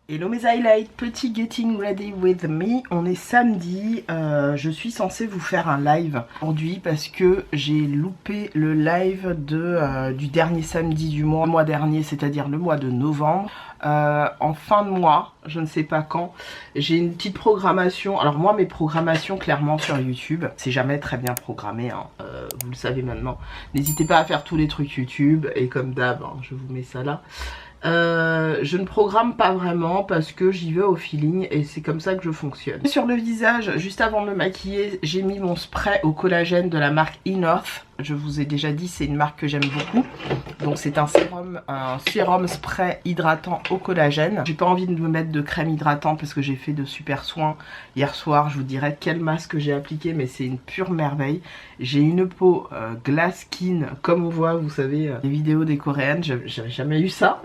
Hello mes highlights, petit getting ready with me, on est samedi, je suis censée vous faire un live aujourd'hui parce que j'ai loupé le live du dernier samedi du mois dernier, c'est-à-dire le mois de novembre. En fin de mois, je ne sais pas quand, j'ai une petite programmation. Alors moi mes programmations clairement sur YouTube, c'est jamais très bien programmé, hein. Vous le savez maintenant. N'hésitez pas à faire tous les trucs YouTube et comme d'hab, hein, je vous mets ça là. Je ne programme pas vraiment parce que j'y vais au feeling et c'est comme ça que je fonctionne. Sur le visage, juste avant de me maquiller, j'ai mis mon spray au collagène de la marque Enorth. Je vous ai déjà dit, c'est une marque que j'aime beaucoup. Donc c'est un sérum spray hydratant au collagène. J'ai pas envie de me mettre de crème hydratante parce que j'ai fait de super soins hier soir. Je vous dirai quel masque j'ai appliqué, mais c'est une pure merveille. J'ai une peau glass skin, comme on voit, vous savez, les vidéos des coréennes. J'avais jamais eu ça.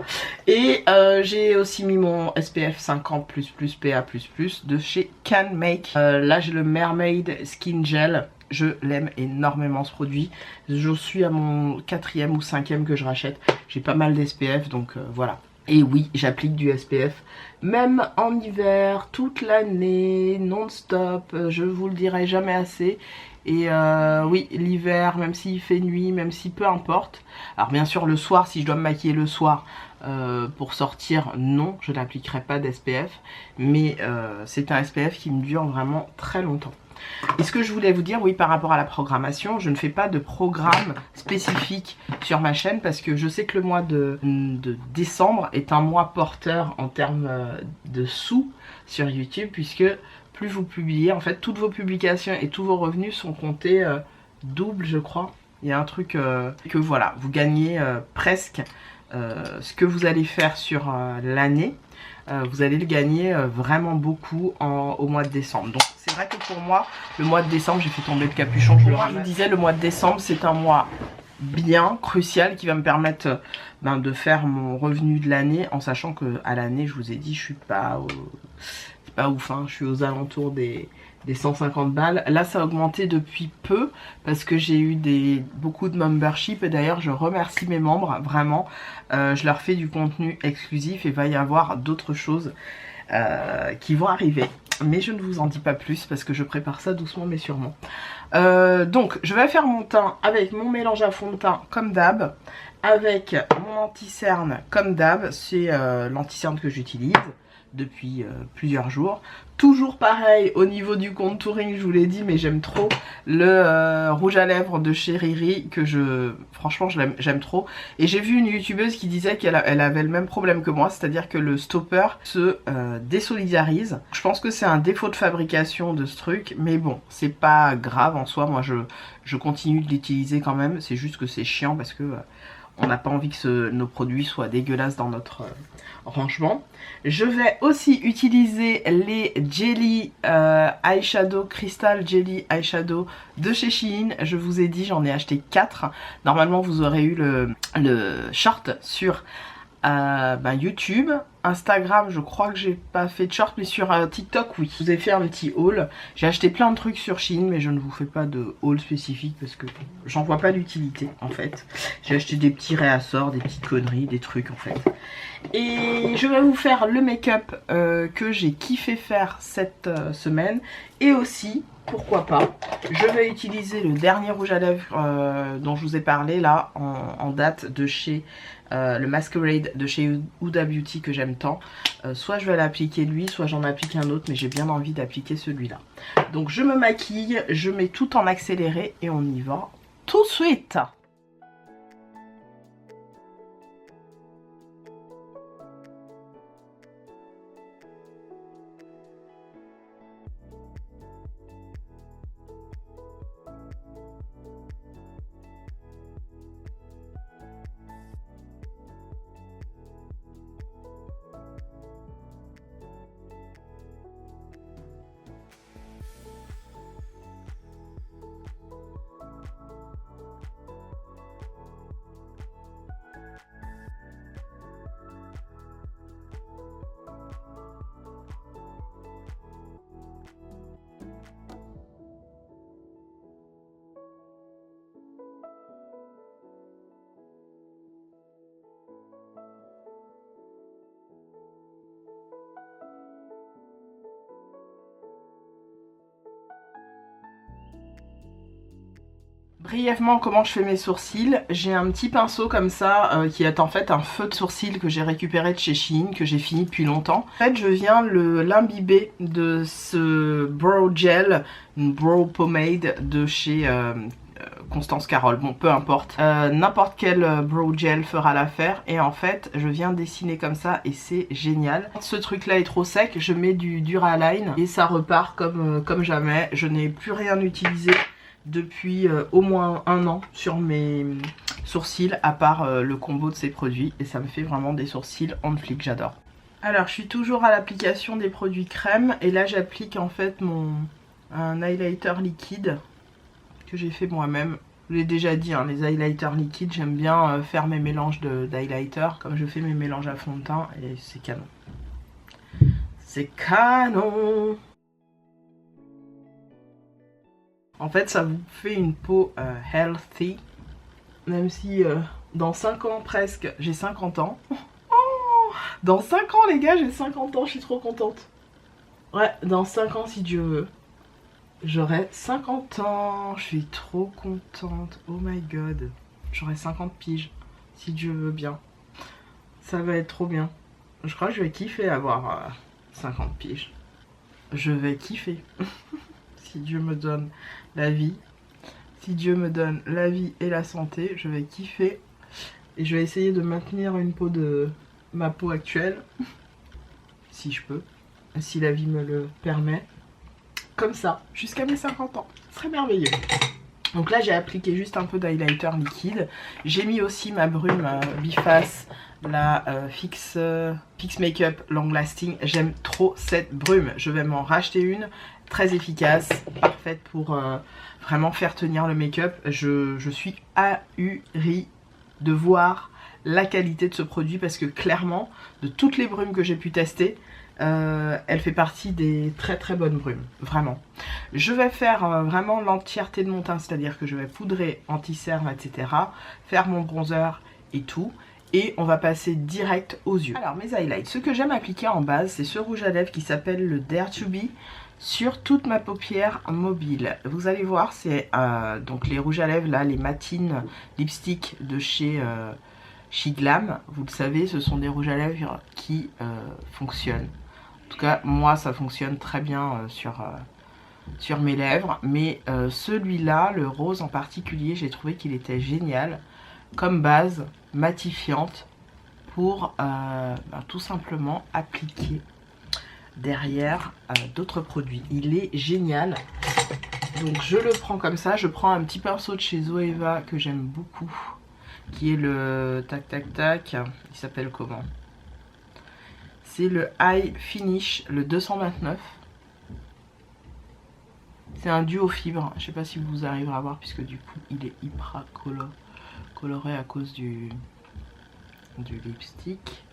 Et j'ai aussi mis mon SPF 50++ PA++ de chez Can Make. Là j'ai le Mermaid Skin Gel. Je l'aime énormément ce produit. Je suis à mon 4e ou 5e que je rachète. J'ai pas mal d'SPF donc voilà. Et oui, j'applique du SPF même en hiver, toute l'année, non-stop. Je vous le dirai jamais assez. Et oui, l'hiver, même s'il fait nuit, même si peu importe. Alors bien sûr le soir, si je dois me maquiller le soir pour sortir, non, je n'appliquerai pas d'SPF. Mais c'est un SPF qui me dure vraiment très longtemps. Et ce que je voulais vous dire, oui, par rapport à la programmation, je ne fais pas de programme spécifique sur ma chaîne parce que je sais que le mois de décembre est un mois porteur en termes de sous sur YouTube, puisque plus vous publiez, en fait, toutes vos publications et tous vos revenus sont comptés double, je crois. Il y a un truc que voilà, vous gagnez presque ce que vous allez faire sur l'année. Vous allez le gagner vraiment beaucoup au mois de décembre. Donc c'est vrai que pour moi, le mois de décembre, j'ai fait tomber le capuchon. Je vous disais, le mois de décembre, c'est un mois bien crucial qui va me permettre de faire mon revenu de l'année, en sachant que à l'année, je vous ai dit, je suis pas c'est pas ouf, hein, je suis aux alentours des 150 balles. Là ça a augmenté depuis peu parce que j'ai eu beaucoup de membership et d'ailleurs je remercie mes membres vraiment. Je leur fais du contenu exclusif et va y avoir d'autres choses qui vont arriver. Mais je ne vous en dis pas plus parce que je prépare ça doucement mais sûrement. Donc je vais faire mon teint avec mon mélange à fond de teint comme d'hab, avec mon anti-cerne comme d'hab, c'est l'anti-cerne que j'utilise depuis plusieurs jours. Toujours pareil au niveau du contouring, je vous l'ai dit, mais j'aime trop le rouge à lèvres de chez Riri que franchement j'aime trop. Et j'ai vu une youtubeuse qui disait qu'elle avait le même problème que moi, c'est-à-dire que le stopper se désolidarise. Je pense que c'est un défaut de fabrication de ce truc, mais bon, c'est pas grave en soi. Moi je continue de l'utiliser quand même, c'est juste que c'est chiant parce que on n'a pas envie que nos produits soient dégueulasses dans notre rangement. Je vais aussi utiliser les Jelly Eyeshadow, Crystal Jelly Eyeshadow de chez Shein. Je vous ai dit, j'en ai acheté 4. Normalement, vous aurez eu le short sur YouTube. Instagram, je crois que j'ai pas fait de short, mais sur TikTok, oui. Je vous ai fait un petit haul. J'ai acheté plein de trucs sur Shein, mais je ne vous fais pas de haul spécifique parce que j'en vois pas d'utilité en fait. J'ai acheté des petits réassorts, des petites conneries, des trucs en fait. Et je vais vous faire le make-up que j'ai kiffé faire cette semaine. Et aussi, pourquoi pas, je vais utiliser le dernier rouge à lèvres dont je vous ai parlé là, en date de chez le Masquerade de chez Huda Beauty que j'aime tant. Soit je vais l'appliquer lui, soit j'en applique un autre, mais j'ai bien envie d'appliquer celui-là. Donc je me maquille, je mets tout en accéléré et on y va tout de suite. Brièvement, comment je fais mes sourcils. J'ai un petit pinceau comme ça qui est en fait un feu de sourcil que j'ai récupéré de chez Shein, que j'ai fini depuis longtemps. En fait, je viens l'imbiber de ce brow gel, une brow pomade de chez Constance Carole. Bon, peu importe. N'importe quel brow gel fera l'affaire. Et en fait, je viens dessiner comme ça et c'est génial. Ce truc-là est trop sec. Je mets du Duraline et ça repart comme jamais. Je n'ai plus rien utilisé depuis au moins 1 an sur mes sourcils, à part le combo de ces produits, et ça me fait vraiment des sourcils on flic, j'adore. Alors je suis toujours à l'application des produits crème, et là j'applique en fait un highlighter liquide que j'ai fait moi-même. Je l'ai déjà dit, hein, les highlighters liquides, j'aime bien faire mes mélanges d'highlighter, comme je fais mes mélanges à fond de teint, et c'est canon. C'est canon! En fait, ça vous fait une peau healthy, même si dans 5 ans presque, j'ai 50 ans. Oh, dans 5 ans les gars, j'ai 50 ans, je suis trop contente. Ouais, dans 5 ans si Dieu veut, j'aurai 50 ans, je suis trop contente. Oh my god, j'aurai 50 piges, si Dieu veut bien. Ça va être trop bien. Je crois que je vais kiffer avoir 50 piges. Je vais kiffer. Si Dieu me donne la vie, si Dieu me donne la vie et la santé, je vais kiffer. Et je vais essayer de maintenir une peau de ma peau actuelle, si je peux, si la vie me le permet. Comme ça, jusqu'à mes 50 ans. Ce serait merveilleux. Donc là, j'ai appliqué juste un peu d'highlighter liquide. J'ai mis aussi ma brume biface, la Fix Makeup Long Lasting. J'aime trop cette brume. Je vais m'en racheter une. Très efficace, parfaite pour vraiment faire tenir le make-up. Je suis ahurie de voir la qualité de ce produit, parce que clairement, de toutes les brumes que j'ai pu tester, elle fait partie des très très bonnes brumes, vraiment. Je vais faire vraiment l'entièreté de mon teint, c'est-à-dire que je vais poudrer anti-cerne, etc. Faire mon bronzer et tout. Et on va passer direct aux yeux. Alors mes highlights, ce que j'aime appliquer en base, c'est ce rouge à lèvres qui s'appelle le Dare to Be, sur toute ma paupière mobile. Vous allez voir, c'est donc les rouges à lèvres là, les matines lipstick de chez Glam. Vous le savez, ce sont des rouges à lèvres qui fonctionnent. En tout cas, moi ça fonctionne très bien sur mes lèvres. Mais celui-là, le rose en particulier, j'ai trouvé qu'il était génial comme base matifiante pour tout simplement appliquer derrière d'autres produits. Il est génial. Donc je le prends comme ça. Je prends un petit pinceau de chez Zoeva que j'aime beaucoup, qui est le tac tac tac. Il s'appelle comment? C'est le High Finish, le 229. C'est un duo fibre. Je sais pas si vous arriverez à voir, puisque du coup il est hyper coloré à cause du lipstick.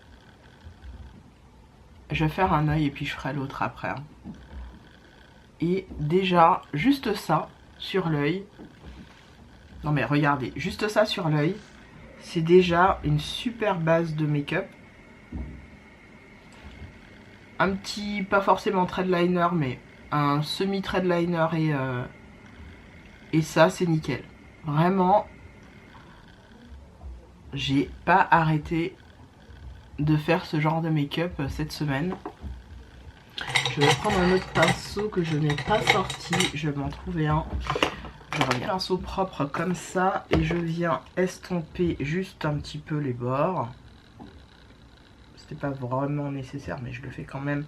Je vais faire un œil et puis je ferai l'autre après. Et déjà, juste ça sur l'œil. Non mais regardez, juste ça sur l'œil, c'est déjà une super base de make-up. Un petit, pas forcément thread liner, mais un semi thread liner et ça c'est nickel. Vraiment, j'ai pas arrêté de faire ce genre de make-up cette semaine. Je vais prendre un autre pinceau que je n'ai pas sorti. Je vais m'en trouver un. Je reviens. Un pinceau propre comme ça et je viens estomper juste un petit peu les bords. C'était pas vraiment nécessaire, mais je le fais quand même,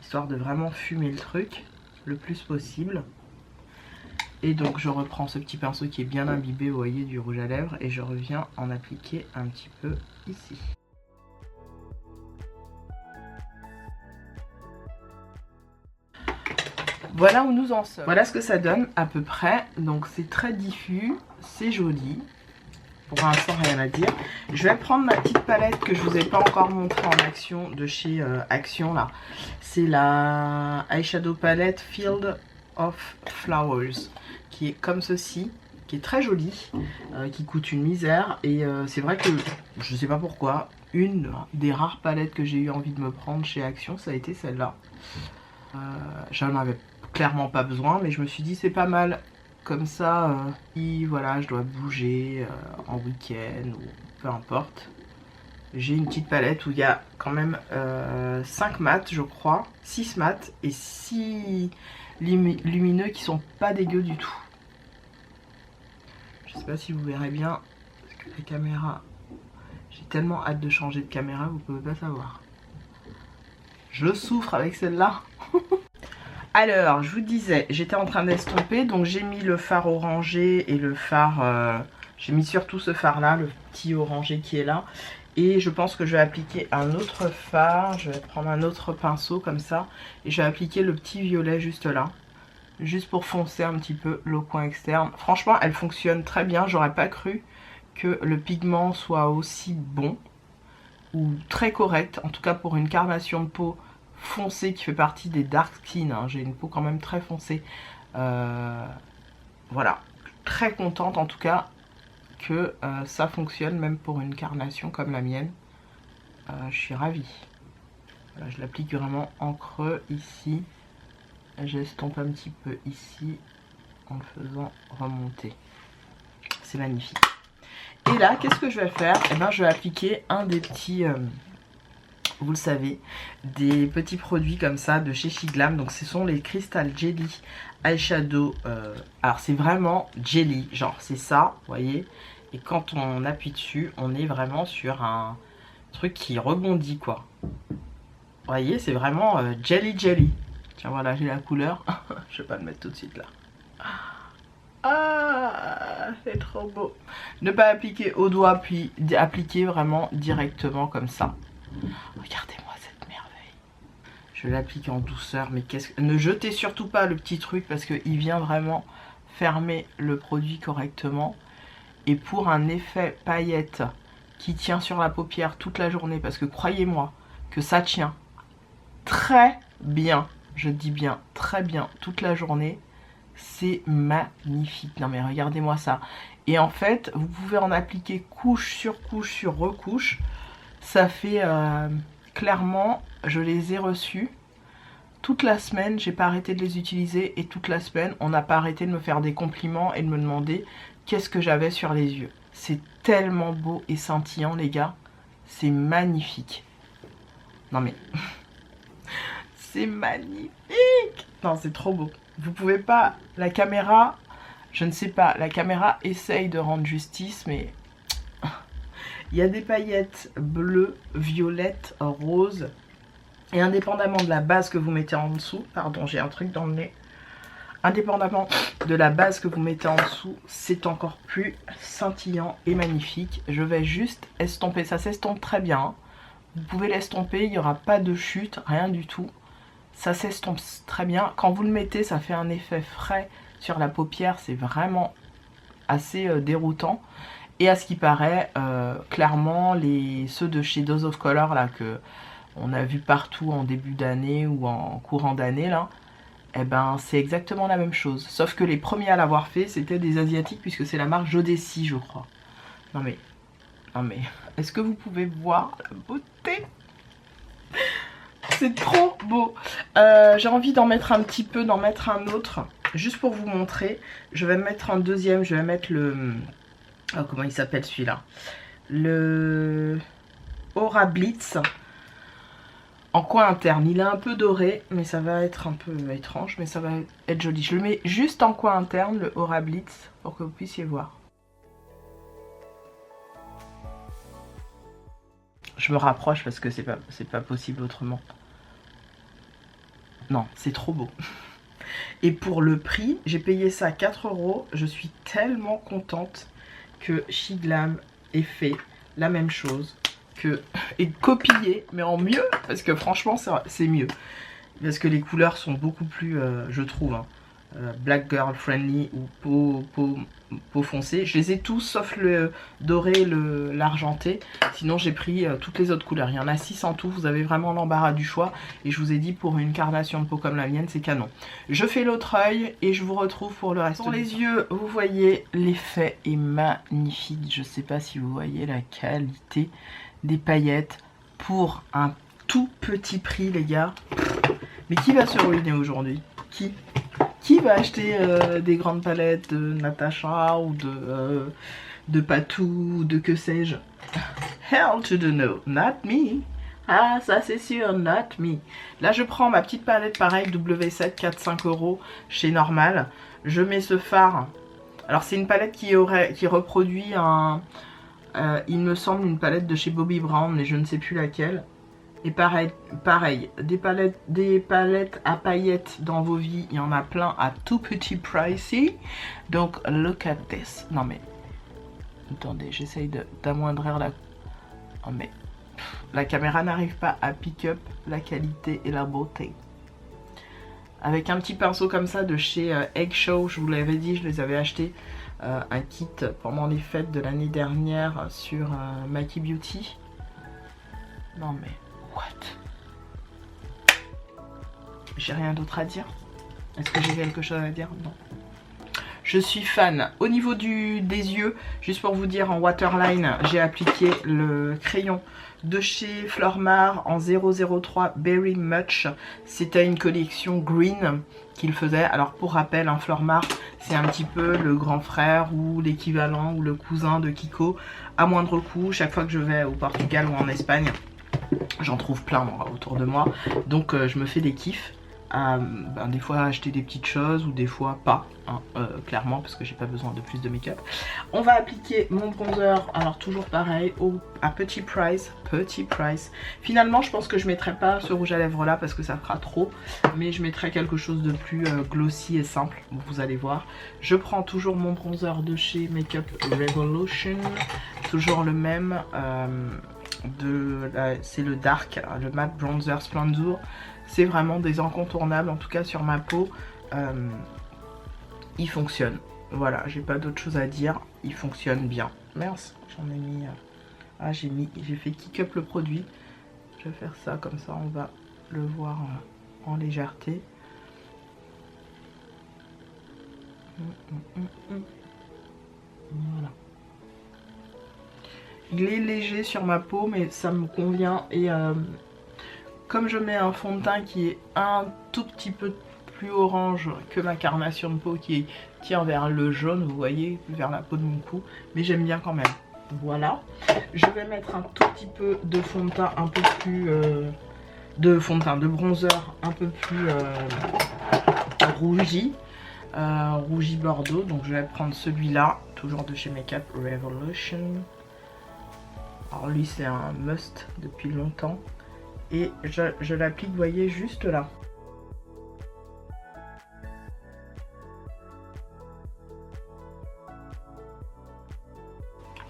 histoire de vraiment fumer le truc le plus possible. Et donc je reprends ce petit pinceau qui est bien imbibé, vous voyez, du rouge à lèvres, et je reviens en appliquer un petit peu ici. Voilà où nous en sommes. Voilà ce que ça donne à peu près. Donc c'est très diffus, c'est joli. Pour l'instant rien à dire. Je vais prendre ma petite palette que je vous ai pas encore montrée en action de chez Action là. C'est la eyeshadow palette Field of Flowers, qui est comme ceci, qui est très jolie, qui coûte une misère. Et c'est vrai que je sais pas pourquoi, une des rares palettes que j'ai eu envie de me prendre chez Action, ça a été celle-là. J'en avais clairement pas besoin, mais je me suis dit c'est pas mal comme ça, si voilà, je dois bouger en week-end ou peu importe. J'ai une petite palette où il y a quand même 5 mats, je crois, 6 mats et 6 lumineux qui sont pas dégueux du tout. Je sais pas si vous verrez bien, parce que la caméra, j'ai tellement hâte de changer de caméra, vous pouvez pas savoir. Je souffre avec celle-là. Alors, je vous disais, j'étais en train d'estomper, donc j'ai mis le fard orangé et le fard... j'ai mis surtout ce fard-là, le petit orangé qui est là. Et je pense que je vais appliquer un autre fard, je vais prendre un autre pinceau comme ça. Et je vais appliquer le petit violet juste là. Juste pour foncer un petit peu le coin externe. Franchement, elle fonctionne très bien, j'aurais pas cru que le pigment soit aussi bon. Ou très correct, en tout cas pour une carnation de peau foncée qui fait partie des dark skin, hein. J'ai une peau quand même très foncée, voilà, très contente en tout cas que ça fonctionne même pour une carnation comme la mienne. Je suis ravie. Voilà, je l'applique vraiment en creux ici, j'estompe un petit peu ici en le faisant remonter, c'est magnifique. Et là, qu'est-ce que je vais faire? Eh ben, je vais appliquer un des petits, vous le savez, des petits produits comme ça de chez Shiglam. Donc, ce sont les Crystal Jelly Eyeshadow. Alors, c'est vraiment jelly, genre, c'est ça, vous voyez. Et quand on appuie dessus, on est vraiment sur un truc qui rebondit, quoi. Vous voyez, c'est vraiment jelly jelly. Tiens, voilà, j'ai la couleur. Je vais pas le mettre tout de suite, là. Ah, c'est trop beau. Ne pas appliquer au doigt, puis appliquer vraiment directement comme ça. Regardez-moi cette merveille. Je l'applique en douceur, mais qu'est-ce que... Ne jetez surtout pas le petit truc parce qu'il vient vraiment fermer le produit correctement. Et pour un effet paillette qui tient sur la paupière toute la journée, parce que croyez-moi que ça tient très bien, je dis bien très bien toute la journée. C'est magnifique. Non mais regardez-moi ça. Et en fait, vous pouvez en appliquer couche sur recouche. Ça fait clairement, je les ai reçus toute la semaine. J'ai pas arrêté de les utiliser et toute la semaine, on n'a pas arrêté de me faire des compliments et de me demander qu'est-ce que j'avais sur les yeux. C'est tellement beau et scintillant, les gars. C'est magnifique. Non mais... c'est magnifique. Non, c'est trop beau. Vous pouvez pas, la caméra, je ne sais pas, la caméra essaye de rendre justice, mais il y a des paillettes bleues, violettes, roses, et indépendamment de la base que vous mettez en dessous, pardon, j'ai un truc dans le nez, indépendamment de la base que vous mettez en dessous, c'est encore plus scintillant et magnifique. Je vais juste estomper, ça s'estompe très bien, hein. Vous pouvez l'estomper, il n'y aura pas de chute, rien du tout. Ça s'estompe très bien. Quand vous le mettez, ça fait un effet frais sur la paupière. C'est vraiment assez déroutant. Et à ce qui paraît, clairement, ceux de chez Dose of Color, là, que on a vu partout en début d'année ou en courant d'année, là, eh ben, c'est exactement la même chose. Sauf que les premiers à l'avoir fait, c'était des Asiatiques, puisque c'est la marque Jodeci, je crois. Non mais, est-ce que vous pouvez voir la beauté ? C'est trop beau. J'ai envie d'en mettre un petit peu, d'en mettre un autre. Juste pour vous montrer. Je vais mettre un deuxième. Je vais mettre le... Oh, comment il s'appelle celui-là? Le Aura Blitz. En coin interne. Il est un peu doré. Mais ça va être un peu étrange. Mais ça va être joli. Je le mets juste en coin interne, le Aura Blitz. Pour que vous puissiez voir. Je me rapproche parce que c'est pas possible autrement. Non, c'est trop beau. Et pour le prix, j'ai payé ça 4 €. Je suis tellement contente que Shiglam ait fait la même chose. Et copié, mais en mieux. Parce que franchement, c'est mieux. Parce que les couleurs sont beaucoup plus, je trouve, hein, Black Girl Friendly ou peau foncée. Je les ai tous sauf le doré et l'argenté. Sinon j'ai pris toutes les autres couleurs. Il y en a 6 en tout. Vous avez vraiment l'embarras du choix. Et je vous ai dit, pour une carnation de peau comme la mienne, c'est canon. Je fais l'autre œil et je vous retrouve pour le reste. Pour les yeux, vous voyez, l'effet est magnifique. Je sais pas si vous voyez la qualité des paillettes pour un tout petit prix, les gars. Mais qui va se ruiner aujourd'hui? Qui Qui va acheter des grandes palettes de Natasha ou de Patou ou de que sais-je? Hell to the no, not me. Ah, ça c'est sûr, not me. Là, je prends ma petite palette, pareil, W7, 4-5 € chez Normal. Je mets ce fard. Alors, c'est une palette qui reproduit il me semble, une palette de chez Bobbi Brown, mais je ne sais plus laquelle. Et pareil, des palettes à paillettes dans vos vies, il y en a plein à tout petit pricey. Donc, look at this. Non mais, attendez, j'essaye d'amoindrir la... Oh mais, la caméra n'arrive pas à pick up la qualité et la beauté. Avec un petit pinceau comme ça de chez Egg Show, je vous l'avais dit, je les avais achetés. Un kit pendant les fêtes de l'année dernière sur Maki Beauty. Non mais... What? J'ai rien d'autre à dire. Est-ce que j'ai quelque chose à dire? Non. Je suis fan. Au niveau des yeux, juste pour vous dire, en waterline, j'ai appliqué le crayon de chez Flormar en 003 Berry Much. C'était une collection green qu'il faisait. Alors pour rappel, un Flormar, c'est un petit peu le grand frère ou l'équivalent ou le cousin de Kiko à moindre coût. Chaque fois que je vais au Portugal ou en Espagne, j'en trouve plein autour de moi, donc je me fais des kiffs. Des fois acheter des petites choses ou des fois pas, hein, clairement, parce que j'ai pas besoin de plus de make-up. On va appliquer mon bronzer, alors toujours pareil, à petit price. Finalement, je pense que je mettrai pas ce rouge à lèvres là parce que ça fera trop, mais je mettrai quelque chose de plus glossy et simple, vous allez voir. Je prends toujours mon bronzer de chez Makeup Revolution, toujours le même. C'est le Dark, le Matte Bronzer Splendor. C'est vraiment des incontournables, en tout cas sur ma peau. Il fonctionne. Voilà, j'ai pas d'autre chose à dire. Il fonctionne bien. Merci, j'en ai mis... j'ai fait kick up le produit. Je vais faire ça, comme ça on va le voir en légèreté. Voilà. Il est léger sur ma peau, mais ça me convient. Et comme je mets un fond de teint qui est un tout petit peu plus orange que ma carnation de peau qui tire vers le jaune, vous voyez, vers la peau de mon cou, mais j'aime bien quand même. Voilà. Je vais mettre un tout petit peu de fond de teint un peu plus... de bronzer un peu plus rougi. Rougi bordeaux. Donc je vais prendre celui-là, toujours de chez Makeup Revolution. Alors lui c'est un must depuis longtemps. Et je l'applique, vous voyez, juste là.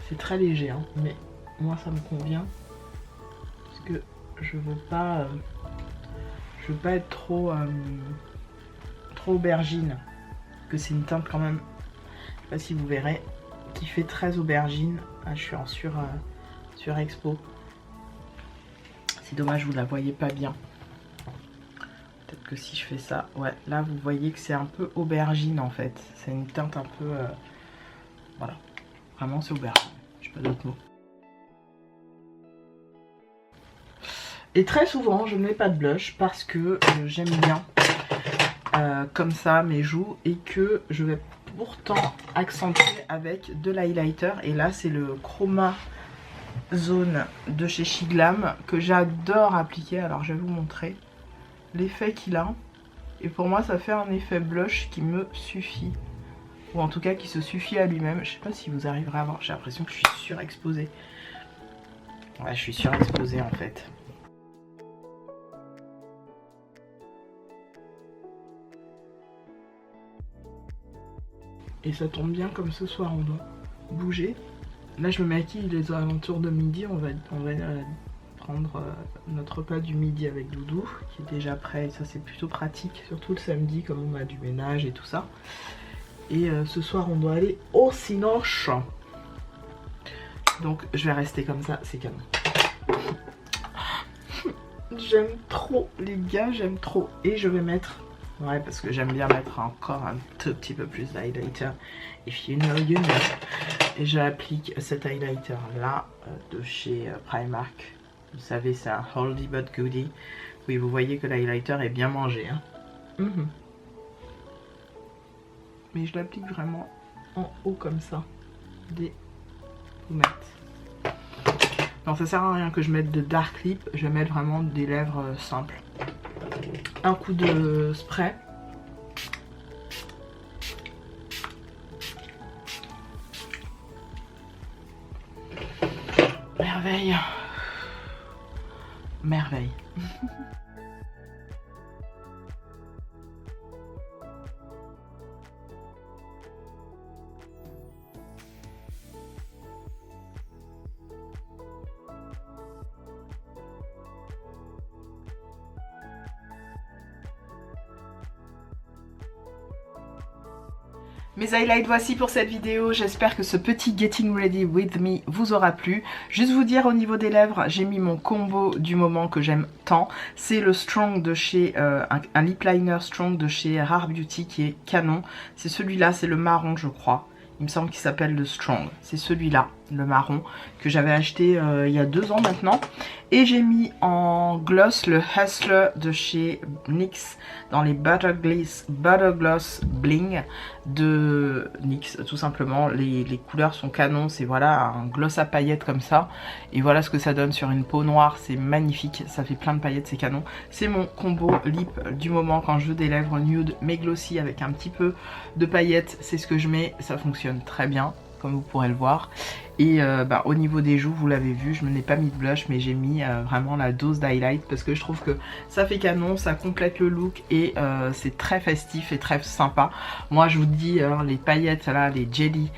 C'est très léger, hein, mais moi ça me convient. Parce que je veux pas être trop aubergine. Parce que c'est une teinte quand même, je sais pas si vous verrez, qui fait très aubergine. Ah, je suis en sur expo. C'est dommage, vous la voyez pas bien. Peut-être que si je fais ça, ouais, là vous voyez que c'est un peu aubergine en fait. C'est une teinte un peu, voilà, vraiment c'est aubergine. J'ai pas d'autres mots. Et très souvent, je ne mets pas de blush parce que j'aime bien comme ça mes joues et que je vais pourtant accentuer avec de l'highlighter. Et là, c'est le Chroma Zone de chez Shiglam que j'adore appliquer. Alors je vais vous montrer l'effet qu'il a, et pour moi ça fait un effet blush qui me suffit, ou en tout cas qui se suffit à lui-même. Je sais pas si vous arriverez à voir, j'ai l'impression que je suis surexposée. Ouais, je suis surexposée en fait. Et ça tombe bien, comme ce soir on doit bouger. Là je me maquille les alentours de midi, on va prendre notre repas du midi avec Doudou qui est déjà prêt, et ça c'est plutôt pratique, surtout le samedi comme on a du ménage et tout ça. Et ce soir on doit aller au Cinoche. Donc je vais rester comme ça, c'est canon. J'aime trop les gars, j'aime trop. Et je vais mettre, ouais parce que j'aime bien mettre encore un tout petit peu plus d'highlighter. If you know, you know. Et j'applique cet highlighter là de chez Primark. Vous savez, c'est un oldie but goodie. Oui, vous voyez que l'highlighter est bien mangé. Hein. mais je l'applique vraiment en haut comme ça des pommettes. Non, ça sert à rien que je mette de dark lip, je vais mettre vraiment des lèvres simples. Un coup de spray. Merveille. Merveille. Mes highlights voici pour cette vidéo, j'espère que ce petit Getting Ready With Me vous aura plu. Juste vous dire au niveau des lèvres, j'ai mis mon combo du moment que j'aime tant. C'est le Strong de chez, un lip liner Strong de chez Rare Beauty qui est canon. C'est celui-là, c'est le marron je crois. Il me semble qu'il s'appelle le Strong. C'est celui-là, le marron, que j'avais acheté il y a 2 ans maintenant. Et j'ai mis en gloss le Hustler de chez NYX dans les Butter Gloss Bling de NYX. Tout simplement, les couleurs sont canons. C'est voilà un gloss à paillettes comme ça. Et voilà ce que ça donne sur une peau noire. C'est magnifique. Ça fait plein de paillettes, c'est canon. C'est mon combo lip du moment quand je veux des lèvres nude mais glossy avec un petit peu de paillettes. C'est ce que je mets. Ça fonctionne très bien, comme vous pourrez le voir. Et au niveau des joues, vous l'avez vu, je ne n'ai pas mis de blush, mais j'ai mis vraiment la dose d'highlight parce que je trouve que ça fait canon, ça complète le look et c'est très festif et très sympa. Moi je vous dis, les paillettes là, les jelly,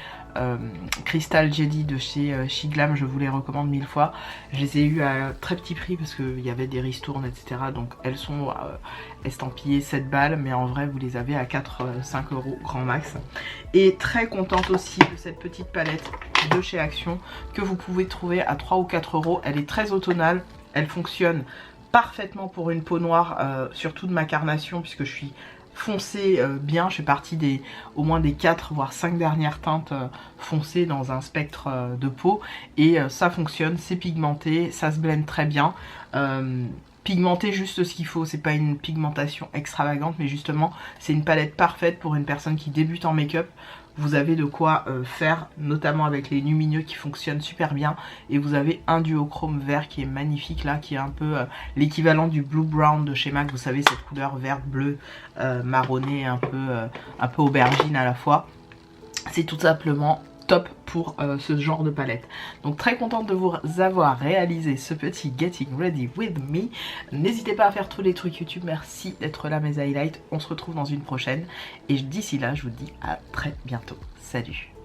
Crystal Jelly de chez Shiglam, je vous les recommande 1000 fois. Je les ai eu à très petit prix parce qu'il y avait des ristournes etc. Donc elles sont estampillées 7 balles, mais en vrai vous les avez à 4-5 € grand max. Et très contente aussi de cette petite palette de chez Action que vous pouvez trouver à 3 ou 4 €. Elle est très automnale, elle fonctionne parfaitement pour une peau noire, surtout de ma carnation puisque je suis foncé bien, je fais partie au moins des 4 voire 5 dernières teintes foncées dans un spectre de peau et ça fonctionne, c'est pigmenté, ça se blende très bien. Pigmenté juste ce qu'il faut, c'est pas une pigmentation extravagante mais justement c'est une palette parfaite pour une personne qui débute en make-up. Vous avez de quoi faire, notamment avec les lumineux qui fonctionnent super bien. Et vous avez un duochrome vert qui est magnifique là, qui est un peu l'équivalent du Blue Brown de chez MAC. Vous savez, cette couleur verte, bleu, marronné, un peu aubergine à la fois. C'est tout simplement top pour ce genre de palette. Donc très contente de vous avoir réalisé ce petit Getting Ready With Me. N'hésitez pas à faire tous les trucs YouTube. Merci d'être là mes highlights. On se retrouve dans une prochaine. Et d'ici là, je vous dis à très bientôt. Salut!